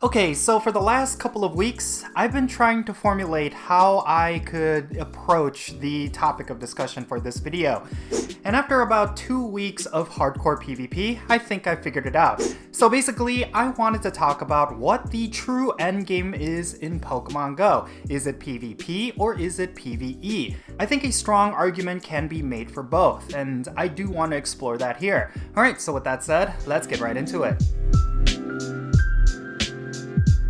Okay, so for the last couple of weeks, I've been trying to formulate how I could approach the topic of discussion for this video. And after about 2 weeks of hardcore PvP, I think I figured it out. So basically, I wanted to talk about what the true endgame is in Pokemon Go. Is it PvP or is it PvE? I think a strong argument can be made for both, and I do want to explore that here. Alright, so with that said, let's get right into it.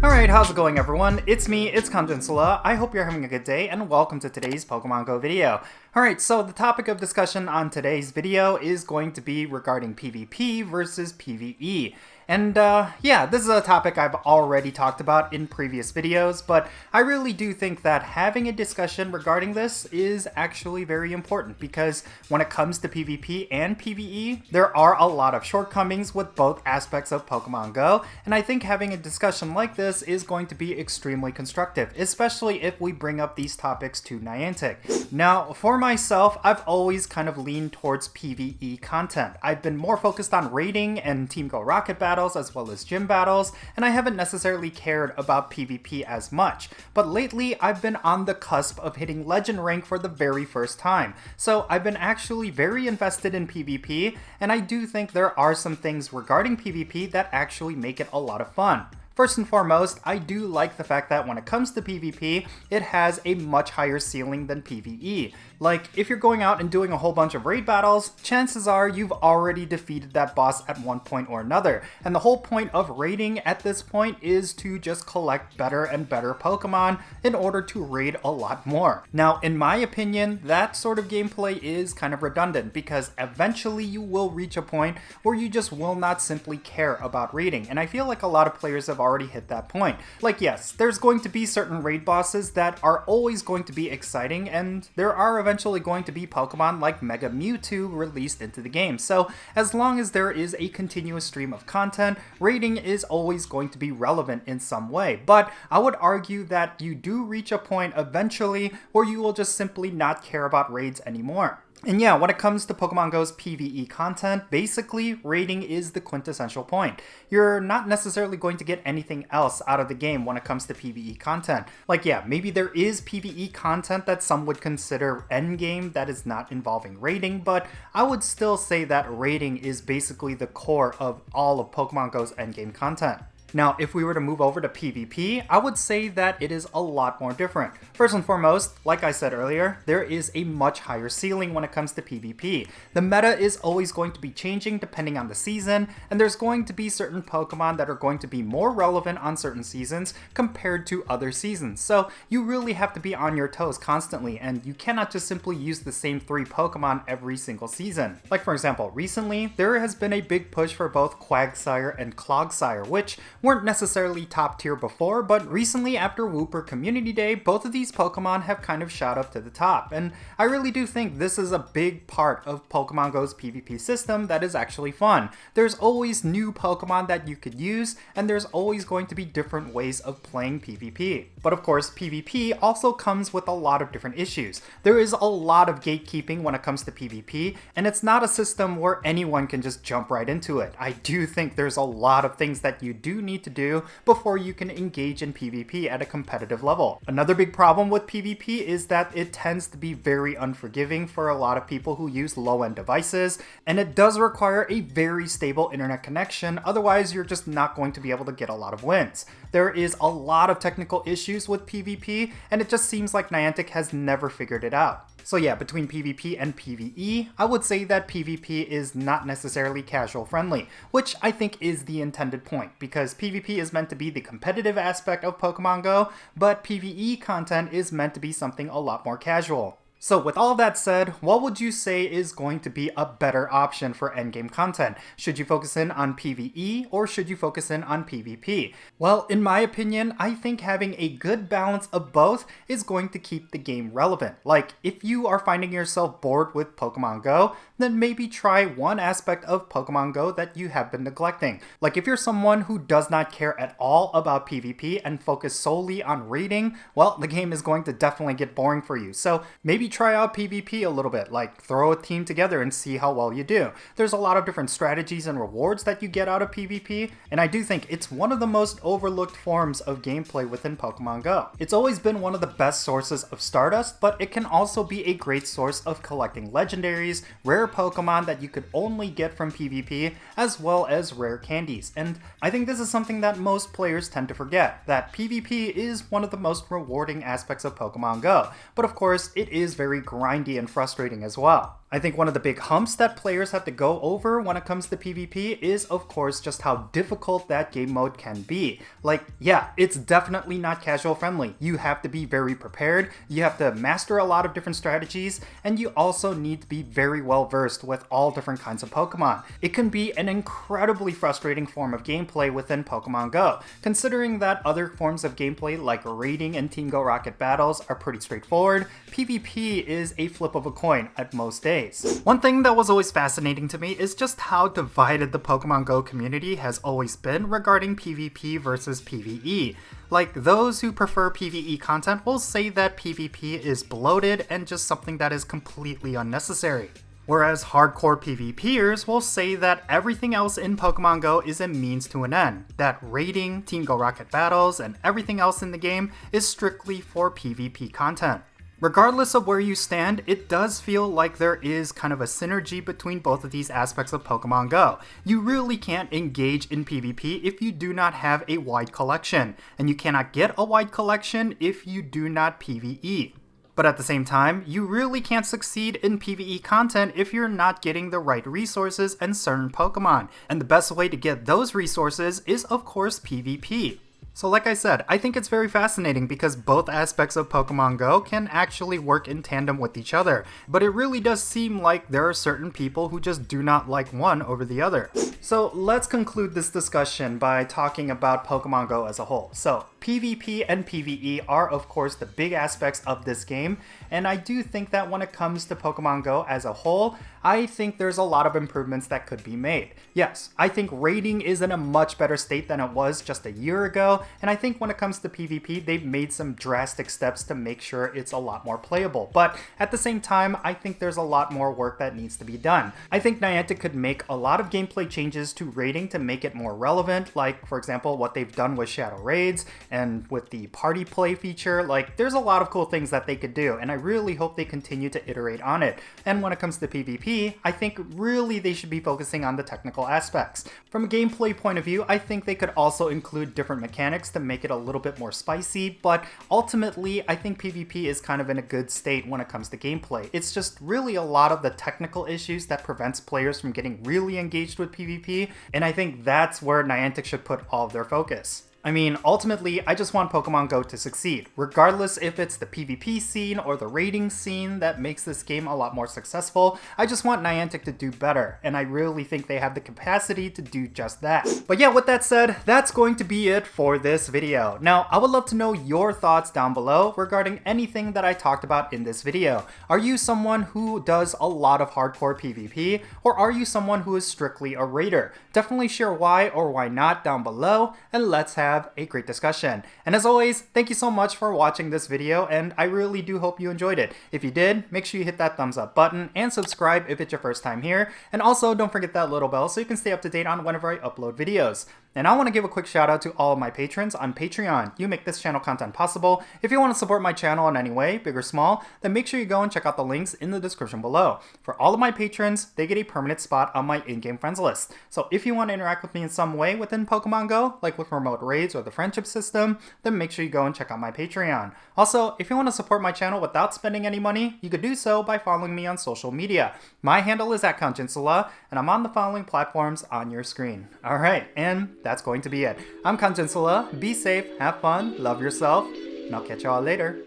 Alright, how's it going everyone? It's me, it's Jinsula. I hope you're having a good day and welcome to today's Pokemon Go video. Alright, so the topic of discussion on today's video is going to be regarding PvP versus PvE. And yeah, this is a topic I've already talked about in previous videos, but I really do think that having a discussion regarding this is actually very important because when it comes to PvP and PvE, there are a lot of shortcomings with both aspects of Pokemon Go, and I think having a discussion like this is going to be extremely constructive, especially if we bring up these topics to Niantic. Now, for myself, I've always kind of leaned towards PvE content. I've been more focused on raiding and Team Go Rocket battles as well as gym battles, and I haven't necessarily cared about PvP as much. But lately, I've been on the cusp of hitting Legend rank for the very first time, so I've been actually very invested in PvP, and I do think there are some things regarding PvP that actually make it a lot of fun. First and foremost, I do like the fact that when it comes to PvP, it has a much higher ceiling than PvE. Like, if you're going out and doing a whole bunch of raid battles, chances are you've already defeated that boss at one point or another. And the whole point of raiding at this point is to just collect better and better Pokemon in order to raid a lot more. Now, in my opinion, that sort of gameplay is kind of redundant because eventually you will reach a point where you just will not simply care about raiding. And I feel like a lot of players have already hit that point. Like, yes, there's going to be certain raid bosses that are always going to be exciting, and there are eventually going to be Pokemon like Mega Mewtwo released into the game. So as long as there is a continuous stream of content, raiding is always going to be relevant in some way. But I would argue that you do reach a point eventually where you will just simply not care about raids anymore. And yeah, when it comes to Pokemon Go's PvE content, basically, raiding is the quintessential point. You're not necessarily going to get anything else out of the game when it comes to PvE content. Like, yeah, maybe there is PvE content that some would consider endgame that is not involving raiding, but I would still say that raiding is basically the core of all of Pokemon Go's endgame content. Now, if we were to move over to PvP, I would say that it is a lot more different. First and foremost, like I said earlier, there is a much higher ceiling when it comes to PvP. The meta is always going to be changing depending on the season, and there's going to be certain Pokemon that are going to be more relevant on certain seasons compared to other seasons. So you really have to be on your toes constantly, and you cannot just simply use the same 3 Pokemon every single season. Like for example, recently, there has been a big push for both Quagsire and Clogsire, which weren't necessarily top tier before, but recently after Wooper Community Day, both of these Pokemon have kind of shot up to the top, and I really do think this is a big part of Pokemon Go's PvP system that is actually fun. There's always new Pokemon that you could use, and there's always going to be different ways of playing PvP. But of course, PvP also comes with a lot of different issues. There is a lot of gatekeeping when it comes to PvP, and it's not a system where anyone can just jump right into it. I do think there's a lot of things that you do need to do before you can engage in PvP at a competitive level. Another big problem with PvP is that it tends to be very unforgiving for a lot of people who use low-end devices, and it does require a very stable internet connection, otherwise you're just not going to be able to get a lot of wins. There is a lot of technical issues with PvP, and it just seems like Niantic has never figured it out. So yeah, between PvP and PvE, I would say that PvP is not necessarily casual friendly, which I think is the intended point, because PvP is meant to be the competitive aspect of Pokemon Go, but PvE content is meant to be something a lot more casual. So with all that said, what would you say is going to be a better option for endgame content? Should you focus in on PvE or should you focus in on PvP? Well, in my opinion, I think having a good balance of both is going to keep the game relevant. Like, if you are finding yourself bored with Pokemon Go, then maybe try one aspect of Pokemon Go that you have been neglecting. Like if you're someone who does not care at all about PvP and focus solely on raiding, well, the game is going to definitely get boring for you. So maybe try out PvP a little bit, like throw a team together and see how well you do. There's a lot of different strategies and rewards that you get out of PvP, and I do think it's one of the most overlooked forms of gameplay within Pokemon Go. It's always been one of the best sources of Stardust, but it can also be a great source of collecting legendaries, rare Pokemon that you could only get from PvP, as well as rare candies. And I think this is something that most players tend to forget, that PvP is one of the most rewarding aspects of Pokemon Go, but of course it is very grindy and frustrating as well. I think one of the big humps that players have to go over when it comes to PvP is, of course, just how difficult that game mode can be. Like, yeah, it's definitely not casual friendly. You have to be very prepared, you have to master a lot of different strategies, and you also need to be very well versed with all different kinds of Pokemon. It can be an incredibly frustrating form of gameplay within Pokemon Go, considering that other forms of gameplay like raiding and Team Go Rocket battles are pretty straightforward. PvP is a flip of a coin at most days. One thing that was always fascinating to me is just how divided the Pokemon Go community has always been regarding PvP versus PvE. Like, those who prefer PvE content will say that PvP is bloated and just something that is completely unnecessary. Whereas hardcore PvPers will say that everything else in Pokemon Go is a means to an end, that raiding, Team Go Rocket battles, and everything else in the game is strictly for PvP content. Regardless of where you stand, it does feel like there is kind of a synergy between both of these aspects of Pokemon Go. You really can't engage in PvP if you do not have a wide collection, and you cannot get a wide collection if you do not PvE. But at the same time, you really can't succeed in PvE content if you're not getting the right resources and certain Pokemon, and the best way to get those resources is of course PvP. So like I said, I think it's very fascinating because both aspects of Pokemon Go can actually work in tandem with each other, but it really does seem like there are certain people who just do not like one over the other. So let's conclude this discussion by talking about Pokemon Go as a whole. So PvP and PvE are of course the big aspects of this game, and I do think that when it comes to Pokemon Go as a whole, I think there's a lot of improvements that could be made. Yes, I think raiding is in a much better state than it was just a year ago, and I think when it comes to PvP, they've made some drastic steps to make sure it's a lot more playable. But at the same time, I think there's a lot more work that needs to be done. I think Niantic could make a lot of gameplay changes to raiding to make it more relevant, like for example what they've done with Shadow Raids and with the party play feature. Like, there's a lot of cool things that they could do, and I really hope they continue to iterate on it. And when it comes to PvP, I think really they should be focusing on the technical aspects. From a gameplay point of view, I think they could also include different mechanics to make it a little bit more spicy, but ultimately I think PvP is kind of in a good state when it comes to gameplay. It's just really a lot of the technical issues that prevents players from getting really engaged with PvP, and I think that's where Niantic should put all of their focus. I mean, ultimately, I just want Pokemon Go to succeed, regardless if it's the PvP scene or the raiding scene that makes this game a lot more successful. I just want Niantic to do better, and I really think they have the capacity to do just that. But yeah, with that said, that's going to be it for this video. Now, I would love to know your thoughts down below regarding anything that I talked about in this video. Are you someone who does a lot of hardcore PvP, or are you someone who is strictly a raider? Definitely share why or why not down below, and let's have a great discussion. And as always, thank you so much for watching this video, and I really do hope you enjoyed it. If you did, make sure you hit that thumbs up button and subscribe if it's your first time here, and also don't forget that little bell so you can stay up to date on whenever I upload videos. And I want to give a quick shout out to all of my patrons on Patreon. You make this channel content possible. If you want to support my channel in any way, big or small, then make sure you go and check out the links in the description below. For all of my patrons, they get a permanent spot on my in-game friends list. So if you want to interact with me in some way within Pokemon Go, like with remote raids or the friendship system, then make sure you go and check out my Patreon. Also, if you want to support my channel without spending any money, you could do so by following me on social media. My handle is @Jinsula, and I'm on the following platforms on your screen. Alright, and that's going to be it. I'm Jinsula. Be safe, have fun, love yourself, and I'll catch y'all later.